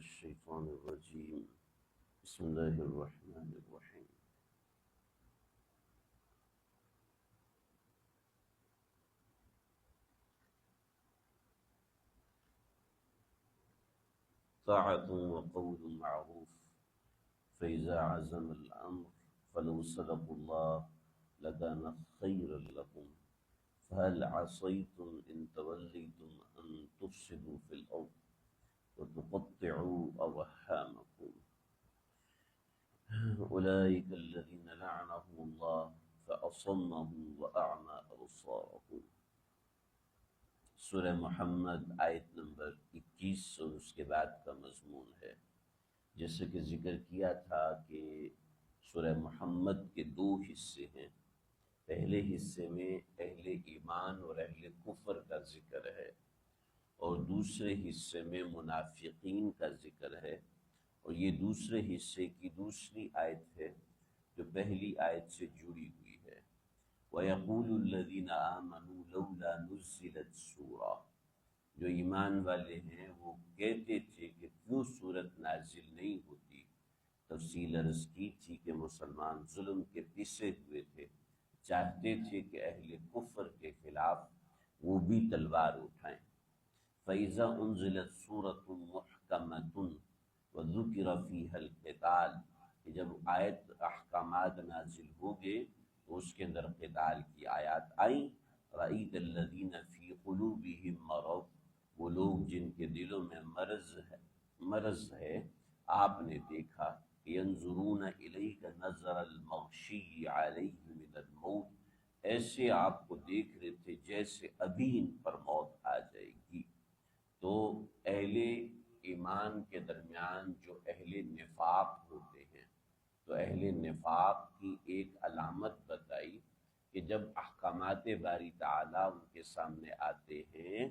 الشيطان الرجيم بسم الله الرحمن الرحيم طاعة وقول معروف فإذا عزم الأمر فلو صدقوا الله لكان خيرا لكم فهل عصيتم إن توليتم أن تفسدوا في الأرض وتقطعوا أرحامكم أولئك الذين لعنهم الله فأصمهم وأعمى أبصارهم۔ سورہ محمد آیت نمبر 21 اور اس کے بعد کا مضمون ہے۔ جیسے کہ ذکر کیا تھا کہ سورہ محمد کے دو حصے ہیں۔ پہلے حصے میں اہل ایمان اور اہل کفر کا ذکر ہے، اور دوسرے حصے میں منافقین کا ذکر ہے، اور یہ دوسرے حصے کی دوسری آیت ہے جو پہلی آیت سے جڑی ہوئی ہے۔ وَيَقُولُ الَّذِينَ آمَنُوا لَوْلَا نُزِّلَتْ سُورَةٌ، جو ایمان والے ہیں وہ کہتے تھے کہ کیوں سورت نازل نہیں ہوتی۔ تفصیل عرض کی تھی کہ مسلمان ظلم کے پسے ہوئے تھے، چاہتے تھے کہ اہل کفر کے خلاف وہ بھی تلوار اٹھائیں۔ فَإِذَا أُنزِلَتْ سُورَةٌ مُحْكَمَةٌ وَذُكِرَ فِيهَا الْقِتَالُ، کہ جب آیت احکامات نازل ہو گئے تو اس کے اندر قتال کی آیات آئیں۔ رَأَيْتَ الَّذِينَ فِي قُلُوبِهِم مَّرَضٌ، وہ لوگ جن کے دلوں میں مرض ہے آپ نے دیکھا۔ يَنظُرُونَ إِلَيْكَ نَظَرَ الْمَغْشِيِّ عَلَيْهِ مِنَ الْمَوْتِ، ایسے آپ کو دیکھ رہے تھے جیسے ابھی ان پر موت آ جائے گی۔ تو اہل ایمان کے درمیان جو اہل نفاق ہوتے ہیں، تو اہل نفاق کی ایک علامت بتائی کہ جب احکامات باری تعالیٰ ان کے سامنے آتے ہیں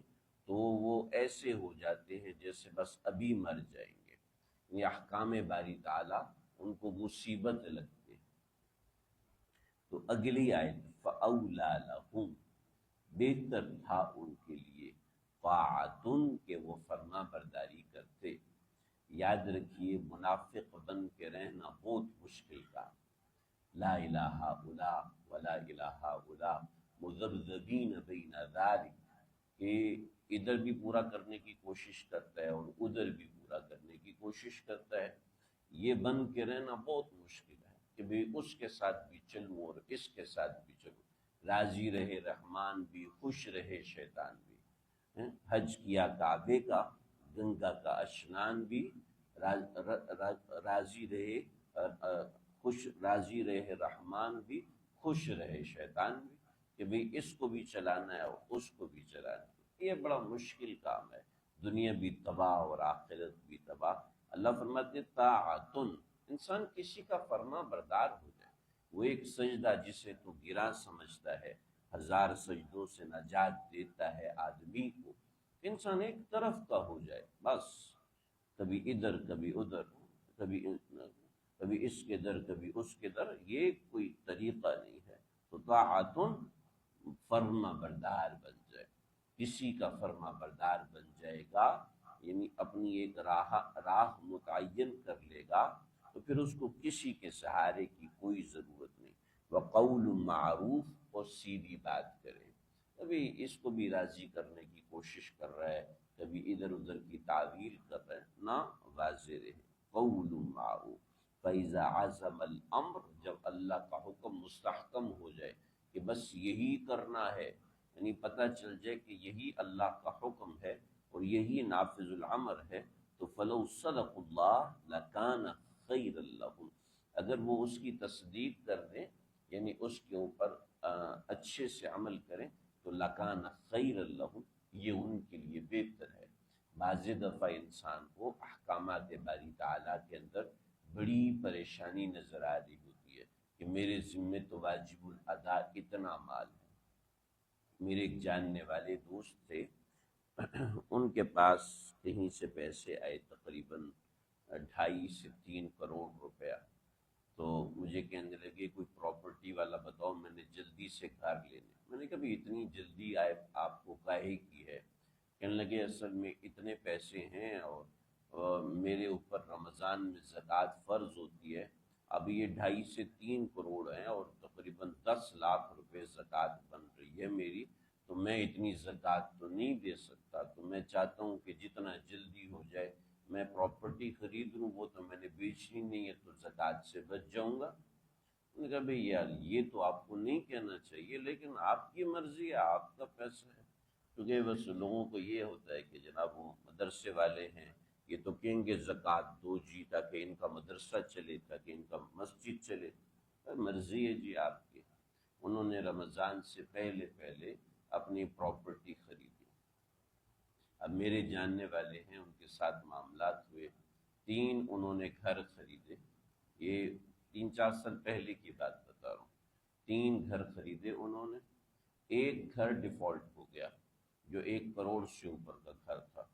تو وہ ایسے ہو جاتے ہیں جیسے بس ابھی مر جائیں گے، یہ احکام باری تعالیٰ ان کو مصیبت لگتے ہیں۔ تو اگلی آیت فَأَوْلَىٰ لَهُمْ، بہتر تھا ان کے لیے، طاعتن، کہ وہ فرما برداری کرتے۔ یاد رکھیے منافق بن کے رہنا بہت مشکل کام۔ لا الہ الا ولا الہ الا مذبذبین بین ذلک، کہ ادھر بھی پورا کرنے کی کوشش کرتا ہے اور ادھر بھی پورا کرنے کی کوشش کرتا ہے۔ یہ بن کے رہنا بہت مشکل ہے کہ بھی اس کے ساتھ بھی چلوں اور اس کے ساتھ بھی چلوں، راضی رہے رحمان بھی، خوش رہے شیطان بھی۔ حج کیا کعبے کا، گنگا کا اشنان بھی، راضی رہے راضی رہے رحمان بھی، خوش رہے شیطان بھی، کہ بھئی اس کو بھی چلانا ہے اور اس کو بھی چلانا ہے۔ یہ بڑا مشکل کام ہے، دنیا بھی تباہ اور آخرت بھی تباہ۔ اللہ فرماتے ہیں طاعتن، انسان کسی کا فرما بردار ہو جائے۔ وہ ایک سجدہ جسے تو گرا سمجھتا ہے، 1000 سجدوں سے نجات دیتا ہے آدمی کو، انسان ایک طرف کا ہو جائے بس، کبھی ادھر کبھی ادھر، کبھی اس کے در کبھی اس کے در، یہ کوئی طریقہ نہیں ہے۔ تو طاعتن، فرما بردار بن جائے، کسی کا فرما بردار بن جائے گا، یعنی اپنی ایک راہ متعین کر لے گا، تو پھر اس کو کسی کے سہارے کی کوئی ضرورت نہیں۔ وقول معروف، اور سیدھی بات کرے، کبھی اس کو بھی راضی کرنے کی کوشش کر رہا ہے، کبھی ادھر ادھر کی تعویل کر رہا ہے، نہ، واضح رہے۔ قول معروف فَإِذَا عَزَمَ الْأَمْرُ، جب اللہ کا حکم مستحکم ہو جائے کہ بس یہی کرنا ہے، یعنی پتہ چل جائے کہ یہی اللہ کا حکم ہے اور یہی نافذ الامر ہے، تو فَلَوْ صَدَقُوا اللَّهَ لَكَانَ خَيْرًا لَهُمْ، اگر وہ اس کی تصدیق کر دیں، یعنی اس کے اوپر اچھے سے عمل کریں، تو لَكَانَ خَيْرًا لَهُمْ، یہ ان کے لیے بہتر ہے۔ بعض دفعہ انسان کو احکامات باری تعالیٰ کے اندر بڑی پریشانی نظر آ رہی ہوتی ہے کہ میرے ذمے تو واجب الادا اتنا مال ہے۔ میرے ایک جاننے والے دوست تھے، ان کے پاس کہیں سے پیسے آئے، تقریباً 2.5 سے 3 کروڑ روپیہ، تو مجھے کہنے لگے کوئی پراپرٹی والا بتاؤ، میں نے جلدی سے گھر لینے۔ میں نے کہا بھی اتنی جلدی آپ کو کاہے کی ہے؟ کہنے لگے اصل میں اتنے پیسے ہیں اور میرے اوپر رمضان میں زکوٰۃ فرض ہوتی ہے، اب یہ 2.5 سے 3 کروڑ ہیں اور تقریباً 10 لاکھ روپے زکوٰۃ بن رہی ہے میری، تو میں اتنی زکوٰۃ تو نہیں دے سکتا، تو میں چاہتا ہوں کہ جتنا جلدی ہو جائے میں پراپرٹی خرید لوں، وہ تو میں نے بیچنی نہیں ہے تو زکوٰۃ سے بچ جاؤں گا۔ انہوں نے کہا بھئی یار یہ تو آپ کو نہیں کہنا چاہیے، لیکن آپ کی مرضی ہے، آپ کا پیسہ ہے۔ کیونکہ بس لوگوں کو یہ ہوتا ہے کہ جناب وہ مدرسے والے ہیں، یہ تو کہیں گے زکوٰۃ دو جی تاکہ ان کا مدرسہ چلے، تاکہ ان کا مسجد چلے۔ مرضی ہے جی آپ کی۔ انہوں نے رمضان سے پہلے پہلے اپنی پراپرٹی خریدی۔ اب میرے جاننے والے ہیں، ان کے ساتھ معاملات ہوئے، 3 انہوں نے گھر خریدے، یہ 3-4 سال پہلے کی بات بتا رہا ہوں۔ 3 گھر خریدے انہوں نے، ایک گھر ڈیفالٹ ہو گیا جو 1 کروڑ سے اوپر کا گھر تھا،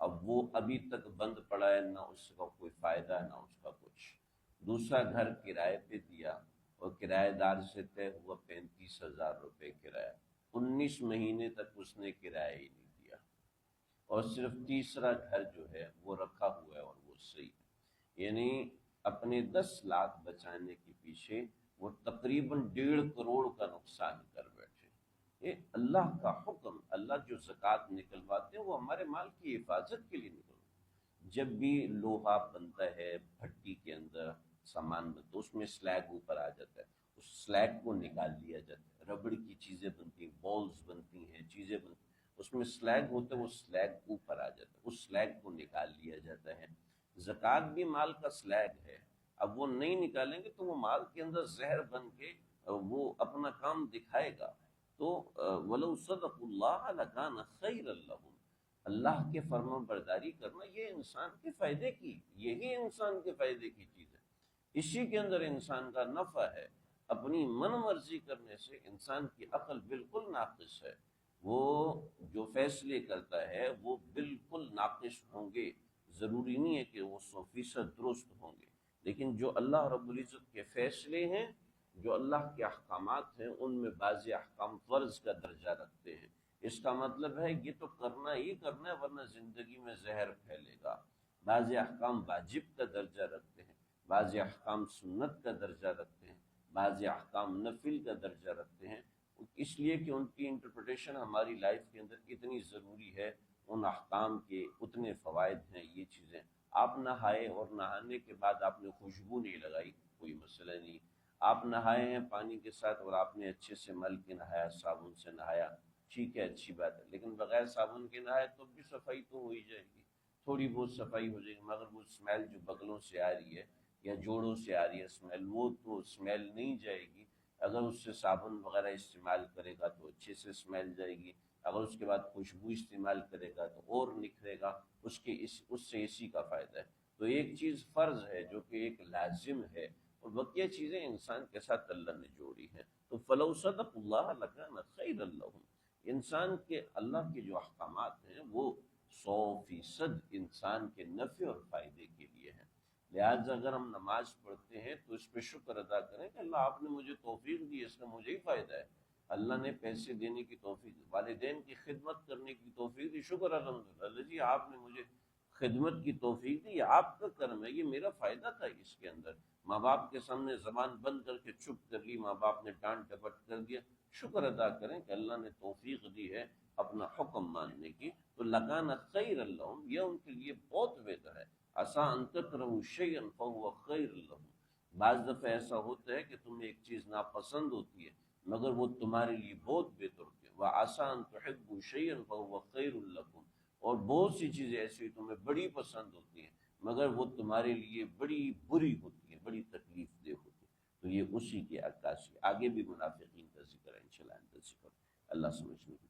اب وہ ابھی تک بند پڑا ہے، نہ اس کا کوئی فائدہ نہ اس کا کچھ۔ دوسرا گھر کرائے پہ دیا اور کرایہ دار سے طے ہوا 35,000 روپے کرایہ، 19 مہینے تک اس نے کرایہ ہی نہیں دیا، اور صرف تیسرا گھر جو ہے وہ رکھا ہوا ہے اور وہ صحیح ہے۔ یعنی اپنے 10 لاکھ بچانے کے پیچھے وہ تقریباً 1.5 کروڑ کا نقصان کر بیٹھے۔ یہ اللہ کا حکم، اللہ جو زکوٰۃ نکلواتے ہیں وہ ہمارے مال کی حفاظت کے لیے نکلواتے۔ جب بھی لوہا بنتا ہے بھٹی کے اندر سامان بنتا ہے، اس میں سلیگ اوپر آ جاتا ہے، اس سلیگ کو نکال لیا جاتا ہے۔ ربڑ کی چیزیں بنتی ہیں، بالز بنتی ہیں، چیزیں بنتی ہیں، اس میں سلیگ ہوتا ہے، وہ سلیگ اوپر آ جاتا ہے، اس سلیگ کو نکال لیا جاتا ہے۔ زکوٰۃ بھی مال کا سلیگ ہے، اب وہ نہیں نکالیں گے تو وہ مال کے اندر زہر بن کے وہ اپنا کام دکھائے گا۔ تو وَلَوْ صَدَقُوا اللَّهَ لَكَانَ خَيْرًا لَّهُمْ، اللہ کے فرمان برداری کرنا یہ انسان کے فائدے کی، یہی انسان کے فائدے کی چیز ہے، اسی کے اندر انسان کا نفع ہے۔ اپنی من مرضی کرنے سے انسان کی عقل بالکل ناقص ہے، وہ جو فیصلے کرتا ہے وہ بالکل ناقص ہوں گے، ضروری نہیں ہے کہ وہ 100% درست ہوں گے، لیکن جو اللہ رب العزت کے فیصلے ہیں، جو اللہ کے احکامات ہیں، ان میں بعض احکام فرض کا درجہ رکھتے ہیں، اس کا مطلب ہے یہ تو کرنا ہی کرنا ہے ورنہ زندگی میں زہر پھیلے گا۔ بعض احکام واجب کا درجہ رکھتے ہیں، بعض احکام سنت کا درجہ رکھتے ہیں، بعض احکام نفل کا درجہ رکھتے ہیں، اس لیے کہ ان کی انٹرپریٹیشن ہماری لائف کے اندر اتنی ضروری ہے، ان احکام کے اتنے فوائد ہیں۔ یہ چیزیں آپ نہائے اور نہانے کے بعد آپ نے خوشبو نہیں لگائی، کوئی مسئلہ نہیں، آپ نہائے ہیں پانی کے ساتھ اور آپ نے اچھے سے مل کے نہایا، صابن سے نہایا، ٹھیک ہے، اچھی بات ہے، لیکن بغیر صابن کے نہائے تو بھی صفائی تو ہو ہی جائے گی، تھوڑی بہت صفائی ہو جائے گی، مگر وہ اسمیل جو بغلوں سے آ رہی ہے یا جوڑوں سے آ رہی ہے اسمیل، وہ تو اسمیل نہیں جائے گی۔ اگر اس سے صابن وغیرہ استعمال کرے گا تو اچھے سے اسمیل جائے گی، اگر اس کے بعد خوشبو استعمال کرے گا تو اور نکھرے گا، اس سے اسی کا فائدہ ہے۔ تو ایک چیز فرض ہے جو کہ ایک لازم ہے، اور بقیہ چیزیں انسان کے ساتھ اللہ نے جوڑی ہیں۔ تو فَلَوْ صَدَقُوا اللَّهَ لَكَانَ خَيْرًا لَّهُمْ، انسان کے اللہ کے جو احکامات ہیں وہ 100% انسان کے نفع اور فائدے کے لیے ہیں۔ لہٰذا اگر ہم نماز پڑھتے ہیں تو اس پہ شکر ادا کریں کہ اللہ آپ نے مجھے توفیق دی، اس کا مجھے ہی فائدہ ہے، اللہ نے پیسے دینے کی توفیق دی، والدین کی خدمت کرنے کی توفیق دی، شکر الحمدللہ، اللہ جی آپ نے مجھے خدمت کی توفیق دی، یہ آپ کا کرم ہے، یہ میرا فائدہ تھا اس کے اندر۔ ماں باپ کے سامنے زبان بند کر کے چپ کر لی، ماں باپ نے ڈانٹ ڈپٹ کر دیا، شکر ادا کریں کہ اللہ نے توفیق دی ہے اپنا حکم ماننے کی، تو لکان خیر لہم، یہ ان کے لیے بہت بہتر ہے۔ عسیٰ ان تکرہوا شیئا فہو خیر لکم، بعض دفعہ ایسا ہوتا ہے کہ تمہیں ایک چیز ناپسند ہوتی ہے مگر وہ تمہارے لیے بہت بہتر ہوتی ہے، وعسیٰ ان تحبوا شیئا فہو خیر لکم، اور بہت سی چیزیں ایسی تمہیں بڑی پسند ہوتی ہیں مگر وہ تمہارے لیے بڑی بری ہوتی ہیں، بڑی تکلیف دہ ہوتی ہیں۔ تو یہ اسی کی عکاسی، آگے بھی منافقین کا ذکر ہے انشاءاللہ، اللہ سمجھنے کی